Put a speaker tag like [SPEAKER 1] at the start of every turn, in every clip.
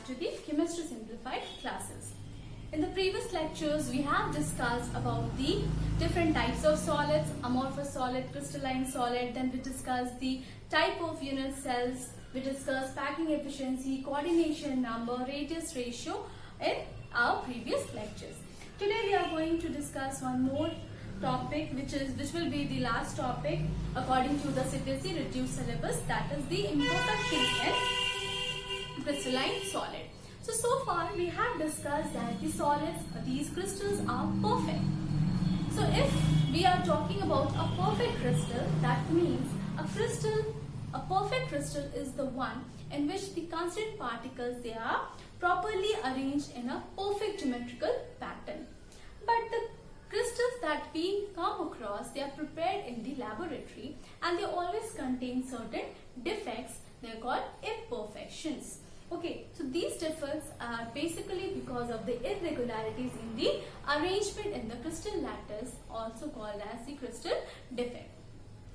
[SPEAKER 1] back to the Chemistry Simplified classes. In the previous lectures, we have discussed about the different types of solids, amorphous solid, crystalline solid, then we discussed the type of unit cells, we discussed packing efficiency, coordination number, radius ratio in our previous lectures. Today we are going to discuss one more topic which will be the last topic according to the CPSC reduced syllabus, that is the imperfections in crystalline solid. So far we have discussed that the solids, these crystals are perfect. So if we are talking about a perfect crystal, that means a perfect crystal is the one in which the constituent particles, they are properly arranged in a perfect geometrical pattern. But the crystals that we come across, they are prepared in the laboratory and they always contain certain defects. They are called imperfections. Okay, so these defects are basically because of the irregularities in the arrangement in the crystal lattice, also called as the crystal defect.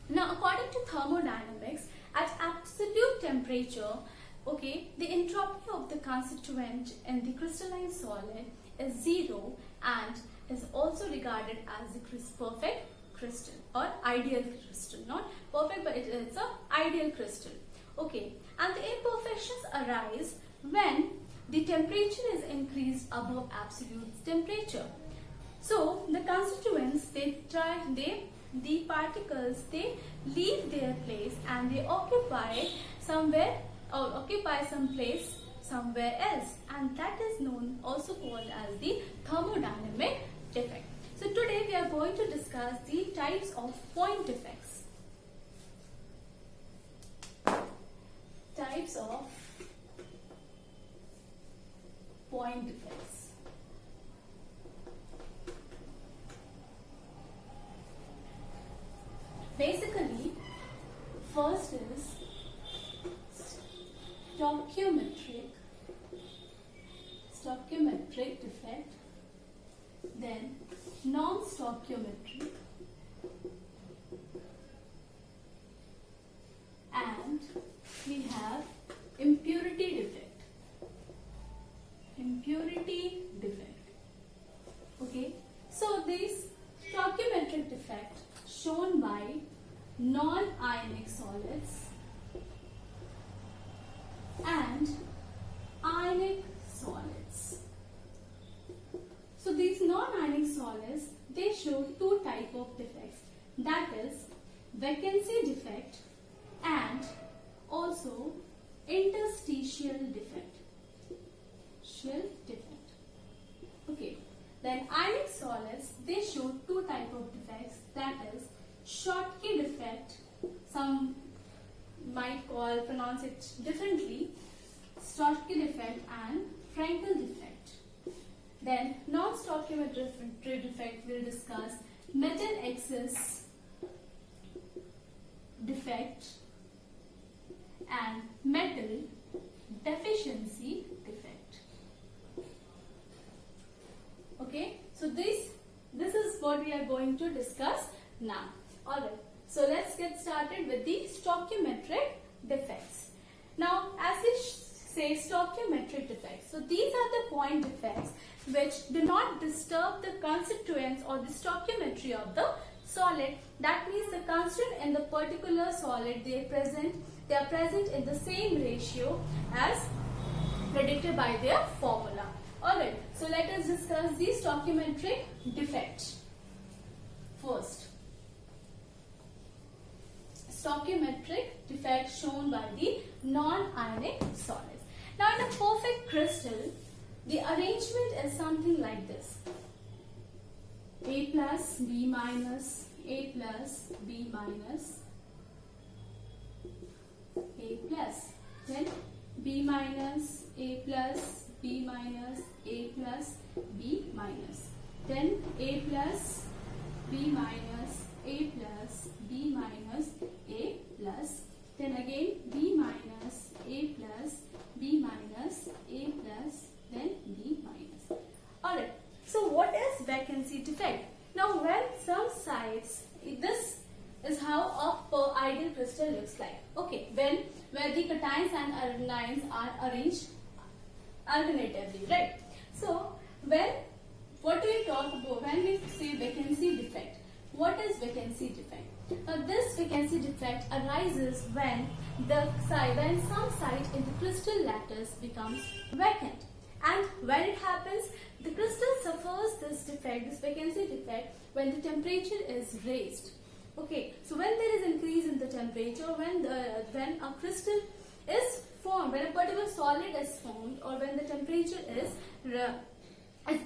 [SPEAKER 1] Now, according to thermodynamics, at absolute temperature, okay, the entropy of the constituent in the crystalline solid is 0 and is also regarded as the perfect crystal or ideal crystal. Not perfect, but it's an ideal crystal. Okay, and the imperfections arise when the temperature is increased above absolute temperature. So the constituents, the particles, they leave their place and they occupy somewhere or occupy some place somewhere else, and that is known, also called as the thermodynamic defect. So today we are going to discuss the types of point defects. Types of point defects. Basically, first is stoichiometric defect, then non-stoichiometric, and we have impurity defect. Okay, so this stoichiometric defect shown by non-ionic solids and ionic solids. So these non-ionic solids, they show two types of defects, that is vacancy defect and also interstitial defect. Okay, then ionic solids, they show two types of defects, that is Schottky defect, some might pronounce it differently, Schottky defect and Frankel defect. Then non-stoichiometric defect will discuss metal excess defect and metal deficiency defect. Okay, so this is what we are going to discuss now. Alright, so let's get started with the stoichiometric defects. Now, as we say stoichiometric defects, so these are the point defects which do not disturb the constituents or the stoichiometry of the solid. That means the constituent in the particular solid, they are present in the same ratio as predicted by their formula. Alright, so let us discuss the stoichiometric defect. First, stoichiometric defect shown by the non-ionic solids. Now in a perfect crystal, the arrangement is something like this: A plus, B minus, A plus, B minus, A plus, then B minus, A plus, B minus, A plus, B minus, then A plus, B minus, A plus, B minus, A plus, then again B minus, A plus, B minus, A plus, then B minus. Alright, so what is vacancy defect? Now when some sites, this is how a ideal crystal looks like. Okay, where the cations and anions are arranged alternatively, right? So what do we talk about when we say vacancy defect? What is vacancy defect? This vacancy defect arises when some site in the crystal lattice becomes vacant, and when it happens, the crystal suffers this defect, this vacancy defect, when the temperature is raised. Okay, so when there is increase in the temperature, when a crystal is formed, when a particular solid is formed, or when the temperature is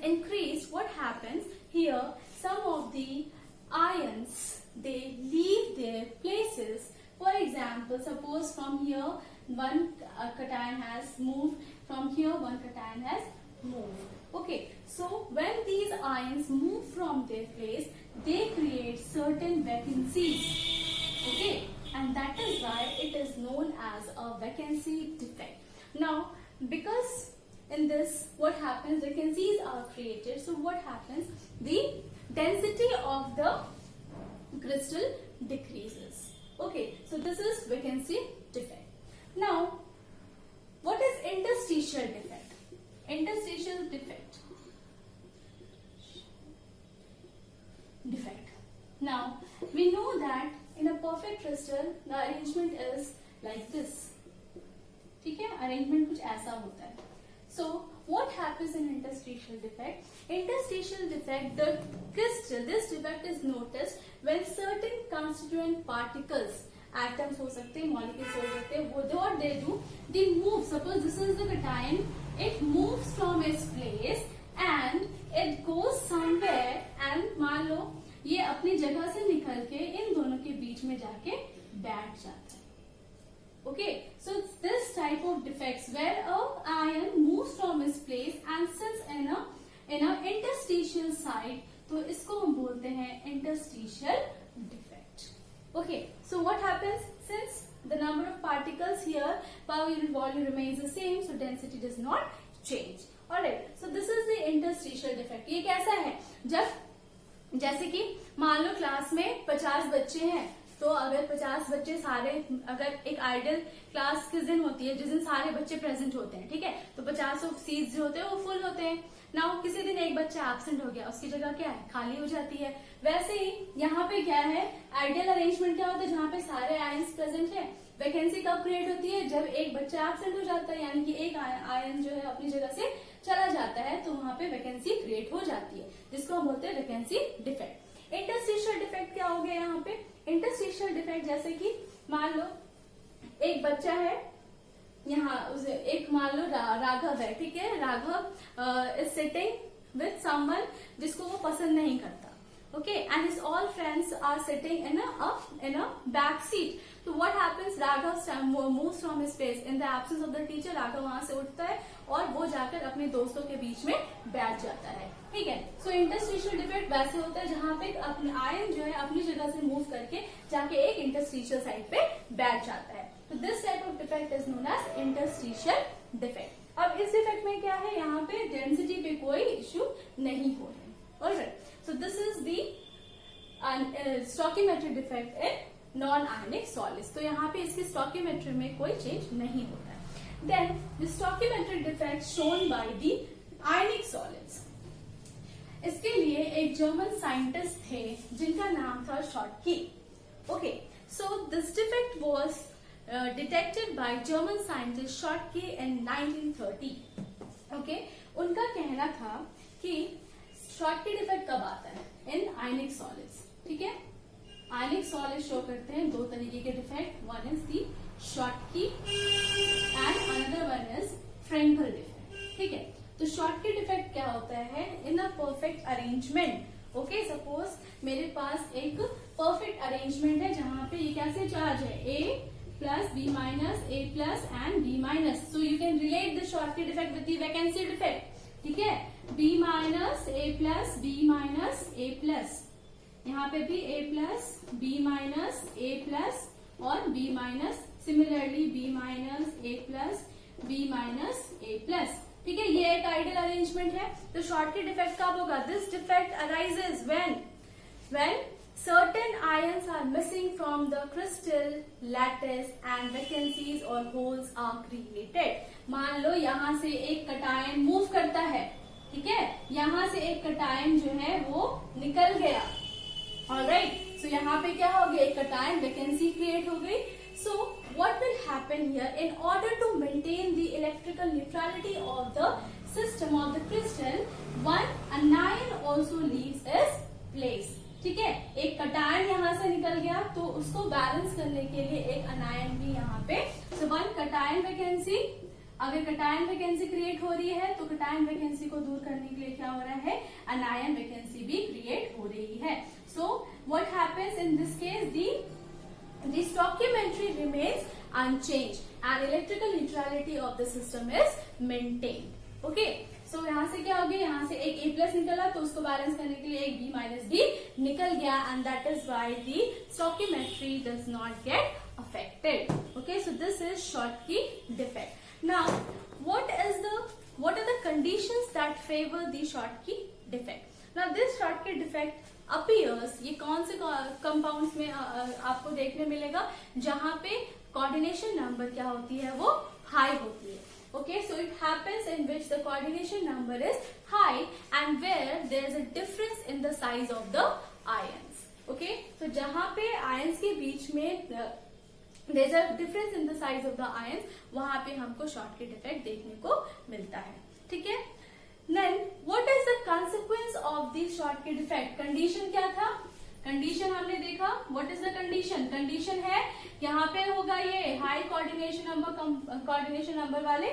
[SPEAKER 1] increased, what happens here? Some of the ions, they leave their places. For example, suppose from here one cation has moved, from here one cation has moved. Okay, so when these ions move from their place, they create certain vacancies. Okay, and that is why it is known as a vacancy defect. Now, because in this, what happens, vacancies are created. So what happens? The density of the crystal decreases. Okay, so this is vacancy defect. Now, what is interstitial defect? Interstitial defect. Now, we know that in a perfect crystal, the arrangement is like this. ठीक है, arrangement कुछ ऐसा होता है. So, what happens in interstitial defect? Interstitial defect, the crystal, this defect is noticed when certain constituent particles, atoms हो सकते हैं, molecules हो सकते हैं, what they do, they move. Suppose this is the cation, it moves from its place and it goes somewhere, and मान लो ये अपनी जगह से निकल के इन दोनों के बीच में जाके बैठ जाता है. Okay, so it's this type of defects where a ion moves from its place and sits in a interstitial site, तो इसको हम बोलते हैं interstitial defect. Okay, so what happens? Since the number of particles here, power unit volume remains the same, so density does not change. Alright, so this is the interstitial defect. ये कैसा है? जब जैसे कि मान लो क्लास में 50 बच्चे हैं, तो अगर 50 बच्चे सारे, अगर एक आइडियल क्लास किस दिन होती है, जिस दिन सारे बच्चे प्रेजेंट होते हैं, ठीक है, तो 50 सीट्स जो होते हैं वो फुल होते हैं. नाउ किसी दिन एक बच्चा एब्सेंट हो गया, उसकी जगह क्या है, खाली हो जाती है. वैसे ही यहाँ पे क्या है, आइडियल अरेंजमेंट क्या होता है, जहाँ पे सारे आयन्स प्रेजेंट है. वैकेंसी कब क्रिएट होती है, जब एक बच्चा एब्सेंट हो जाता है, यानी कि एक आयन जो है अपनी जगह से चला जाता है, तो वहां पे वैकेंसी क्रिएट हो जाती है, जिसको हम बोलते हैं वैकेंसी डिफेक्ट. इंटरस्टिशियल डिफेक्ट क्या हो गया यहाँ पे? इंटरस्टिशियल डिफेक्ट जैसे कि मान लो एक बच्चा है यहाँ, उसे एक मान लो राघव है, ठीक है, Raghav is sitting with someone जिसको वो पसंद नहीं करता. Okay, and his all friends are sitting in a back seat. So what happens? Raghav moves from his place. In the absence of the teacher, Raghav वहां से उठता है और वो जाकर अपने दोस्तों के बीच में बैठ जाता है. ठीक है. So interstitial defect वैसे होता है जहाँ पे अपने आयन जो है अपनी जगह से मूव करके जाके एक interstitial साइड पे बैठ जाता है. So this type of defect is known as interstitial defect. अब इस डिफेक्ट में क्या है, यहाँ पे डेंसिटी पे कोई इश्यू नहीं हो रहा है. Alright. So this is the stoichiometric defect in non-ionic solids. तो यहाँ पे इसकी stoichiometry में कोई change नहीं होता है. Then the stoichiometric defect shown by the ionic solids. इसके लिए एक जर्मन साइंटिस्ट थे जिनका नाम था Schottky. Okay, so this defect was detected by German scientist Schottky in 1930. Okay, उनका कहना था कि शॉटकी डिफेक्ट कब आता है, इन आयनिक सॉलिड्स. ठीक है, आयनिक सॉलिड शो करते हैं दो तरीके के defect. One is the Schottky and another one is Frenkel defect. ठीक है, तो शॉटकी डिफेक्ट क्या होता है, in a perfect arrangement. Okay, suppose मेरे पास एक परफेक्ट अरेंजमेंट है जहां पे ये कैसे चार्ज है, A plus B minus, A plus and B minus. So you can relate the Schottky defect with the vacancy defect. ठीक है, B minus A plus B minus A plus, यहाँ पे भी A plus B minus A plus और B minus, similarly B minus A plus B minus A plus. ठीक है, ये एक आइडियल अरेंजमेंट है. तो शॉटकी डिफेक्ट कब होगा? This defect arises when certain ions are missing from the crystal lattice and vacancies or holes are created. मान लो यहाँ से एक कटायन मूव करता है, ठीक है, यहाँ से एक कटायन जो है वो निकल गया, ऑलराइट. सो यहाँ पे क्या हो गया, एक कटायन वैकेंसी क्रिएट हो गई. So what will happen here, in order to maintain the electrical neutrality of the system of the crystal, one anion also leaves its place. ठीक है, एक कटायन यहाँ से निकल गया तो उसको बैलेंस करने के लिए एक अनायन भी यहाँ पे. So one कटायन वैकेंसी, अगर कटायन वैकेंसी क्रिएट हो रही है तो कटायन वैकेंसी को दूर करने के लिए क्या हो रहा है, अनायन वैकेंसी भी क्रिएट हो रही है. So what happens in this case, the stoichiometry remains unchanged and electrical neutrality of the system is maintained. Okay, so यहाँ से क्या हो गया, यहाँ से एक A प्लस निकला तो उसको बैलेंस करने के लिए एक B माइनस B निकल गया, and that is why the stoichiometry does not get affected. Okay, so this is Schottky defect. Now, what are the conditions that favor the Schottky defect? Now, this Schottky defect appears, ये कौन से compounds में आपको देखने मिलेगा, जहां पे coordination number क्या होती है, वो हाई होती है. Okay, so it happens in which the coordination number is high and where there is a difference in the size of the ions. Okay, so जहां पे ions के बीच में there is a difference in the size of the ions, वहां पे हमको Schottky defect देखने को मिलता है. ठीक है. Then what is the consequence of the Schottky defect? Condition क्या था, कंडीशन हमने देखा. What is the condition, condition है यहाँ पे होगा ये हाई कोऑर्डिनेशन नंबर वाले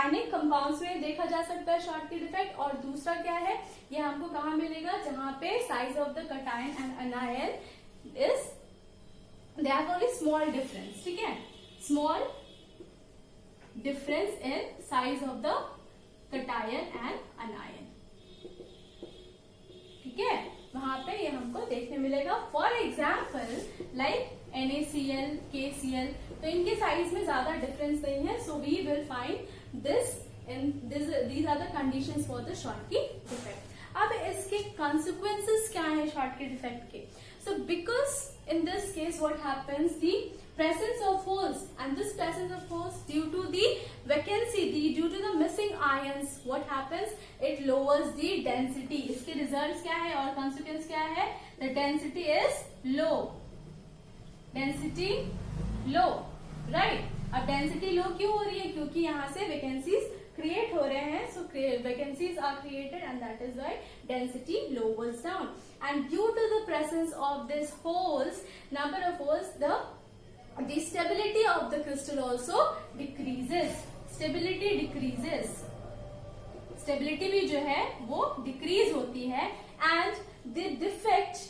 [SPEAKER 1] आयनिक कंपाउंड्स में देखा जा सकता है Schottky डिफेक्ट. और दूसरा क्या है, ये हमको कहाँ मिलेगा, जहाँ पे size of the cation and अनायन is they have only small difference. ठीक है, small difference in size of the cation and अनायन. ठीक है, वहां पे ये हमको देखने मिलेगा. For example like NaCl, KCl, तो इनके साइज में ज्यादा डिफरेंस नहीं है. So we will find these are the conditions for the Schottky defect. अब इसके consequences क्या है Schottky defect के? So because in this case what happens, the presence of holes, and this presence of holes due to the vacancy, due to the missing ions, what happens, it lowers the density. इसके results क्या है और consequence क्या है, the density is low, density low, right. अब density low क्यों हो रही है, क्योंकि यहाँ से vacancies create हो रहे हैं. So vacancies are created and that is why density lowers down. And due to the presence of these holes, number of holes, the stability of the crystal also decreases. Stability decreases. Stability भी जो है वो decrease होती है. And the defect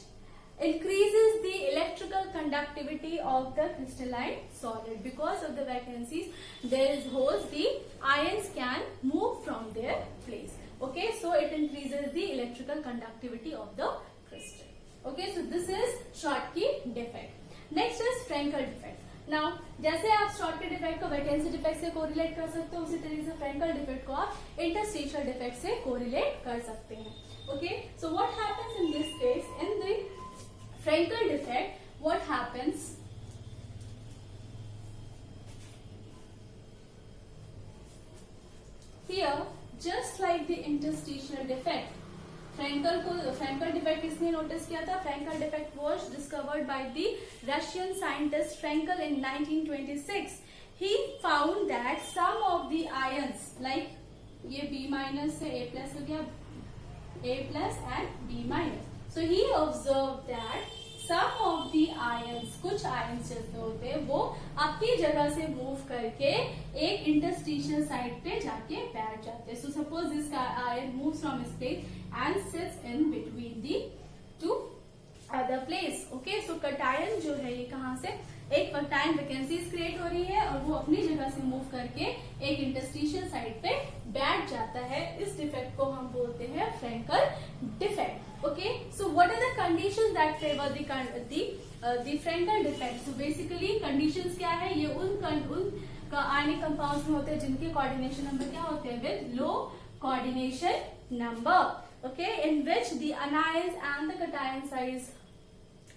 [SPEAKER 1] increases the electrical conductivity of the crystalline solid. Because of the vacancies, there is holes, the ions can move from their place. Okay, so it increases the electrical conductivity of the crystal. Okay, so this is Schottky defect. Next is Frenkel defect. Now, जैसे आप Schottky defect को vacancy defect से correlate कर सकते हो, उसी तरीके से Frenkel defect को आप interstitial defect से correlate कर सकते हैं. Okay, so what happens in this case, in the Frenkel defect, what happens, here just like the interstitial defect, Frenkel defect किसने नोटिस किया था? Frenkel defect was discovered by the Russian scientist Frenkel in 1926. He found that some of the ions, like ये B minus से A plus हो गया, A plus and B minus. So he observed that some of the ions, कुछ ions जैसे होते हैं वो अपनी जगह से मूव करके एक interstitial site पे जाके बैठ जाते हैं. So suppose this ion moves from its place and sits in between the two other place. Okay, so cation जो है ये कहाँ से, एक cation vacancies create हो रही है और वो अपनी जगह से मूव करके एक interstitial site पे बैठ जाता है. इस डिफेक्ट को हम बोलते हैं Frenkel defect. Okay, so what are the conditions that favor the Frenkel defect? So basically conditions क्या है, ये उन ionic compounds में होते हैं जिनके coordination number क्या होते हैं, with low coordination number. Okay, in which the anions and the cation size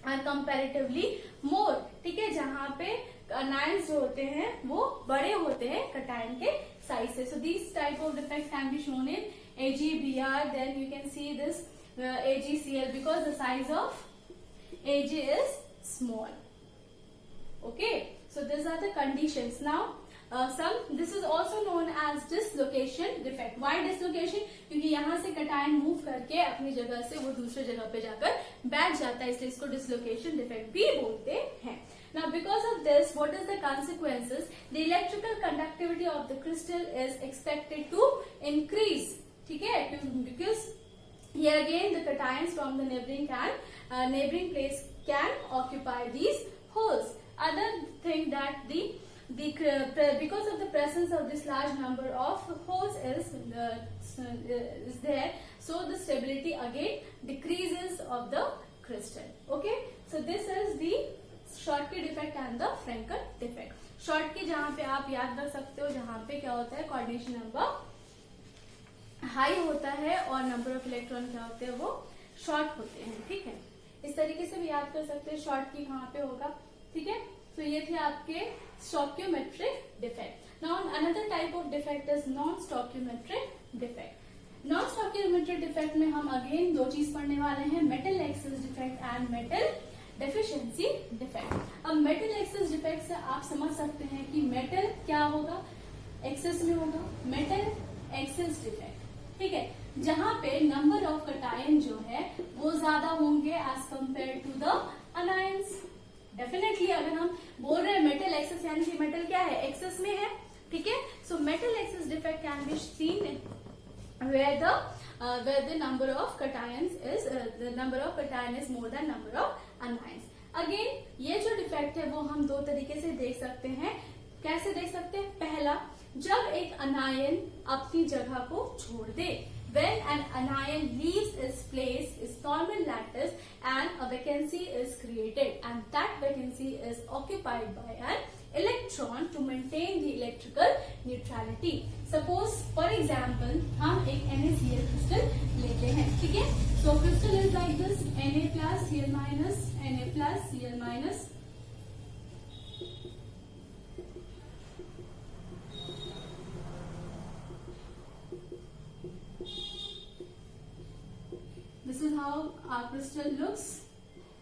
[SPEAKER 1] are comparatively more, ठीक है, जहां पे अनायंस जो होते हैं वो बड़े होते हैं कटायन के साइज से. So this type of defect can be shown in AgBr. Then you can see this AgCl because the size of Ag is small. Okay, so these are the conditions. Now this is also known as dislocation defect. Why dislocation? क्योंकि यहाँ से cation move करके अपनी जगह से वो दूसरे जगह पे जाकर बैठ जाता है, इसलिए इसको डिसलोकेशन डिफेक्ट भी बोलते हैं. Now because of this, what is the consequences? The electrical conductivity of the crystal is expected to increase. ठीक है, because here again the cations from the neighboring place can occupy these holes. Other thing that because of the presence of this large number of holes is there, so the stability again decreases of the crystal. Okay, so this is the Schottky defect and the Frankel defect. Schottky जहाँ पे आप याद रख सकते हो, जहाँ पे क्या होता है, कोऑर्डिनेशन नंबर हाई होता है और नंबर ऑफ इलेक्ट्रॉन क्या होते हैं, वो शॉर्ट होते हैं. ठीक है, इस तरीके से भी याद कर सकते हैं Schottky कहाँ पे होगा. ठीक है, तो ये थे आपके stoichiometric defect. Now another type of defect is non stoichiometric defect. Non stoichiometric defect में हम अगेन दो चीज पढ़ने वाले हैं, metal access defect and metal deficiency defect. अब मेटल एक्सेस डिफेक्ट से आप समझ सकते हैं कि मेटल क्या होगा, एक्सेस में होगा, मेटल एक्सेस डिफेक्ट. ठीक है, जहां पे नंबर ऑफ कटायन जो है वो ज्यादा होंगे as compared to the anions. Definitely अगर हम बोल रहे हैं मेटल एक्सेस, यानी कि मेटल क्या है, एक्सेस में है. ठीक है, so metal access defect can be seen where the number of cations is more than number of anions. Again ये जो डिफेक्ट है वो हम दो तरीके से देख सकते हैं. कैसे देख सकते हैं? पहला, जब एक अनायन अपनी जगह को छोड़ दे, when an anion leaves its place, its normal lattice, and a vacancy is created, and that vacancy is occupied by an electron to maintain the electrical neutrality. Suppose, for example, हम एक NaCl crystal लेते हैं. ठीक है, so crystal is like this: Na plus Cl minus, Na plus Cl minus. This is how our crystal looks.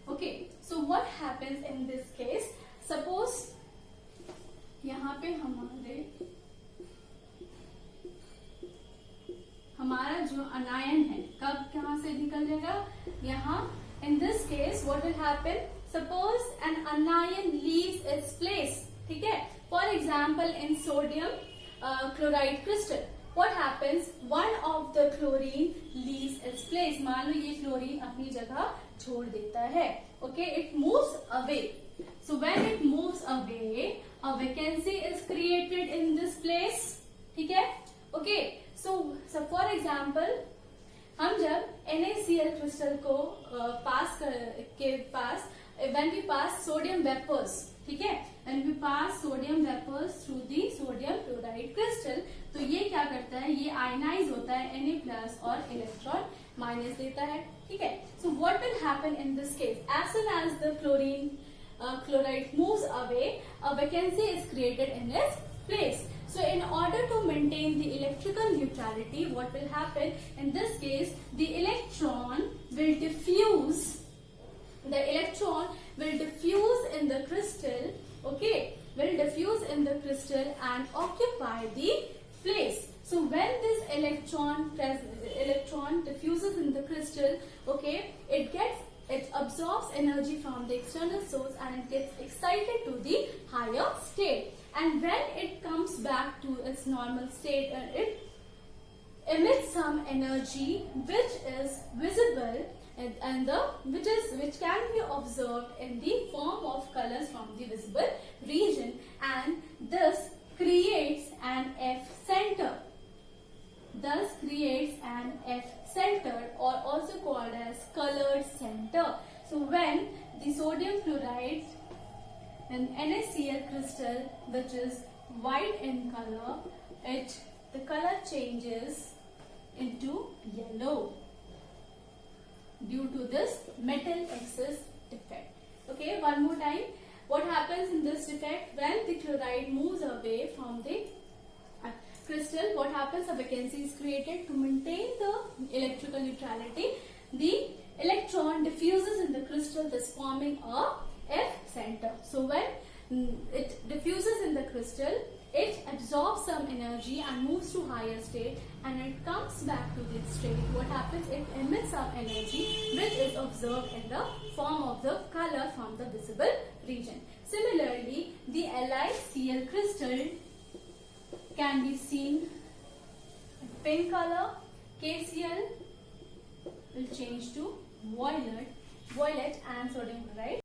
[SPEAKER 1] Okay, so what happens in this case? Suppose यहाँ पे हमारा जो अनायन है कब कहाँ से निकल जाएगा, यहाँ. In this case, what will happen? Suppose an anion leaves its place. ठीक है, for example in sodium chloride crystal, what happens? One of the chlorine leaves its place. मान लो ये क्लोरीन अपनी जगह छोड़ देता है. Okay, it moves away. So when it moves away, a vacancy is created in this place. ठीक है, okay. So for example, हम जब NaCl crystal को when we pass sodium vapors, ठीक है, when we pass sodium vapors through the sodium chloride crystal, तो ये क्या करता है, ये आयनाइज होता है Na plus और इलेक्ट्रॉन माइनस देता है. ठीक है, so what will happen in this case? As soon as the chloride moves away, a vacancy is created in its place. So in order to maintain the electrical neutrality, what will happen in this case? The electron will diffuse in the crystal. Okay, will diffuse in the crystal and occupy the place. So when this electron diffuses in the crystal, okay, it absorbs energy from the external source and it gets excited to the higher state. And when it comes back to its normal state, it emits some energy which is visible and which can be observed in the form of colors from the visible region, and thus creates an F center. Or also called as colored center. So when the sodium chloride and NaCl crystal, which is white in color, the color changes into yellow due to this metal excess defect. Okay, one more time. What happens in this defect? When the chloride moves away from the crystal, what happens? A vacancy is created. To maintain the electrical neutrality, the electron diffuses in the crystal, thus forming a F center. So when it diffuses in the crystal, it absorbs some energy and moves to higher state, and it comes back to this state. What happens? It emits some energy which is observed in the form of the color from the visible region. Similarly, the LiCl crystal can be seen pink color. KCl will change to violet and sodium chloride.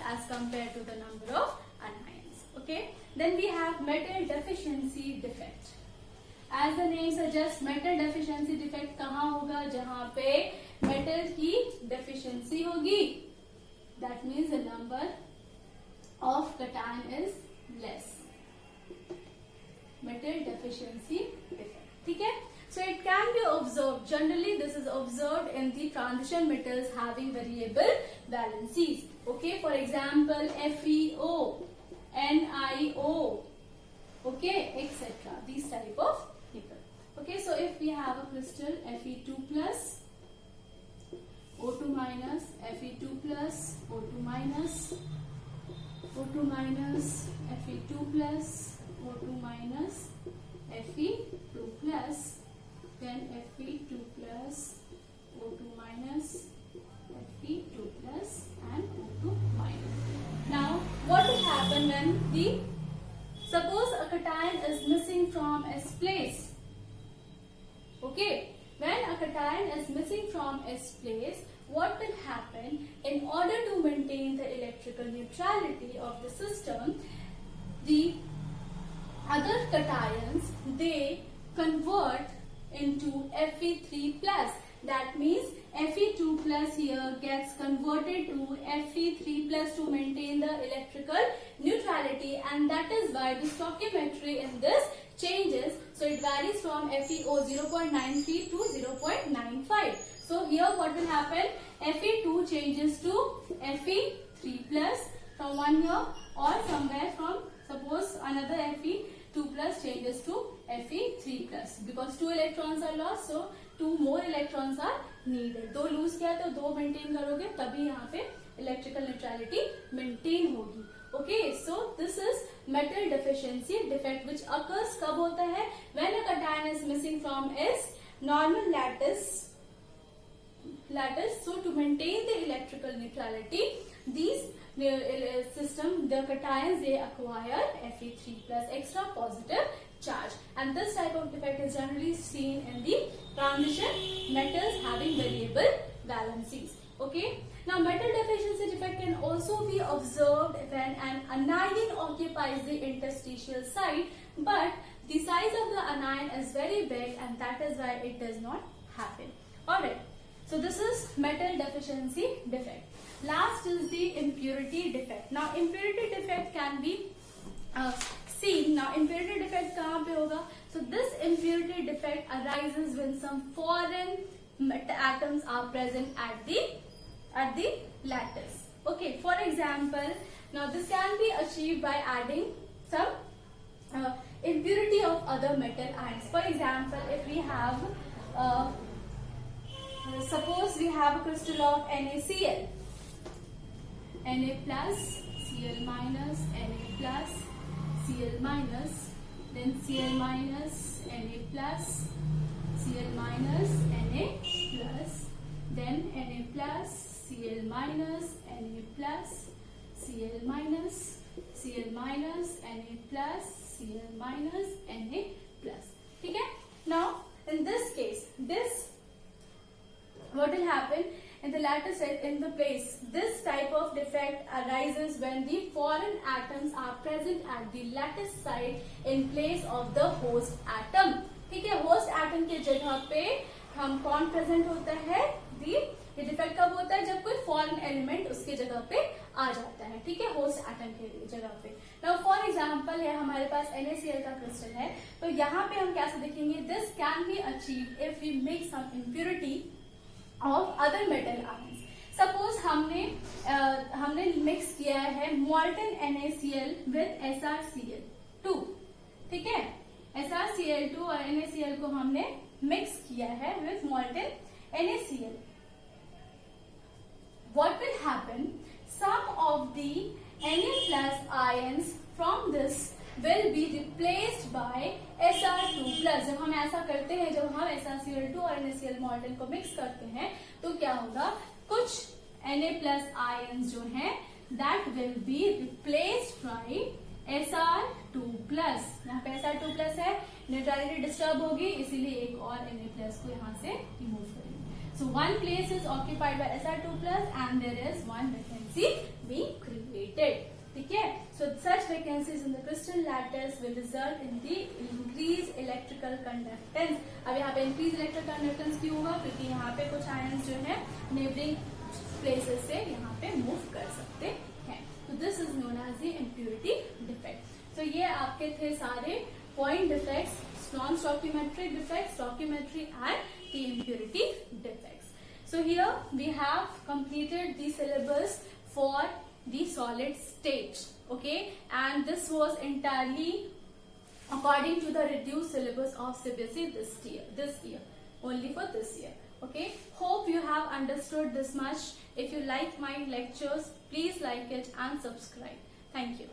[SPEAKER 1] As compared to the number of anions. Okay, then we have metal deficiency defect. As the name suggests, metal deficiency defect कहाँ होगा? जहाँ पे metal की deficiency होगी. That means the number of cation is less. Metal deficiency defect. ठीक है? So it can be observed. Generally, this is observed in the transition metals having variable valencies. Okay, for example, FeO, NiO, okay, etc. These type of people. Okay, so if we have a crystal Fe2 plus, O2 minus, Fe2 plus, O2 minus, O2 minus, Fe2 plus, O2 minus, Fe2 plus, then Fe2 plus, O2 minus, Fe2 plus and O2 minus. Now, what will happen when suppose a cation is missing from its place? Okay, when a cation is missing from its place, what will happen? In order to maintain the electrical neutrality of the system, the other cations, they convert into Fe3 plus. That means Fe2 plus here gets converted to Fe3 plus to maintain the electrical neutrality, and that is why the stoichiometry in this changes. So it varies from FeO 0.93 to 0.95. So here what will happen? Fe2 changes to Fe3 plus from one here, or somewhere from, suppose another Fe2 plus changes to Fe3 plus, because 2 electrons are lost, so 2 more electrons are needed. 2 lose किया तो 2 maintain करोगे, तभी यहाँ पे electrical neutrality maintain होगी. Okay, so this is metal deficiency defect which occurs कब होता है? When a cation is missing from its normal lattice. So to maintain the electrical neutrality, these system, the cations, they acquire Fe3 plus extra positive charge, and this type of defect is generally seen in the transition metals having variable valencies. Okay. Now, metal deficiency defect can also be observed when an anion occupies the interstitial site, but the size of the anion is very big, and that is why it does not happen. Alright, so this is metal deficiency defect. Last is the impurity defect. Now, impurity defect can be seen. Now, impurity defect kahan pe hoga? So, this impurity defect arises when some foreign atoms are present at the lattice. Okay, for example, now this can be achieved by adding some impurity of other metal ions. For example, if we have, suppose we have a crystal of NaCl, Na plus, Cl minus, Na plus, Cl minus, then Cl minus, Na plus, Cl minus, Na plus, then Na plus, Cl minus, Na plus, Cl minus, Cl minus, Na plus, Cl minus, Na plus. ठीक है? Now, in this case, what will happen in the lattice, in the place, this type of defect arises when the foreign atoms are present at the lattice site in place of the host atom. ठीक है? host atom के जगह पे हम कौन present होता है? ये डिफेक्ट कब होता है? जब कोई फॉरेन एलिमेंट उसके जगह पे आ जाता है. ठीक है? होस्ट एटम के जगह पे. नाउ फॉर एग्जांपल है हमारे पास NaCl का क्रिस्टल है, तो यहाँ पे हम कैसे देखेंगे? This can be achieve if we make some impurity of other metal ions. Suppose हमने मिक्स किया है मॉल्टन NaCl विद SrCl2. ठीक है? SrCl2 और NaCl को हमने मिक्स किया है with मॉल्टन NaCl. What will happen? Some of the Na plus ions from this will be replaced by Sr2 plus. जब हम ऐसा करते हैं, जब हम SrCl2 और NaCl मॉडल को मिक्स करते हैं, तो क्या होगा? कुछ Na plus ions जो हैं, that will be replaced by Sr2 plus. यहाँ पे Sr2 plus है, न्यूट्रलिटी डिस्टर्ब होगी, इसीलिए एक और Na plus को यहाँ से रिमूव करेंगे. So one place is occupied by Sr2 plus and there is one vacancy being created. ठीक है? So such vacancies in the crystal lattice will result in the increased electrical conductance. अब यहाँ पे increased electrical conductance क्यों हुआ? क्योंकि यहाँ पे कुछ ions जो है neighboring places से यहाँ पे move कर सकते हैं. So this is known as the impurity defect. So ये आपके थे सारे point defects, non-stoichiometric defects, stoichiometry and the impurity defects. So here we have completed the syllabus for the solid state. Okay, and this was entirely according to the reduced syllabus of CBSE this year, only for this year. Okay, hope you have understood this much. If you like my lectures, please like it and subscribe. Thank you.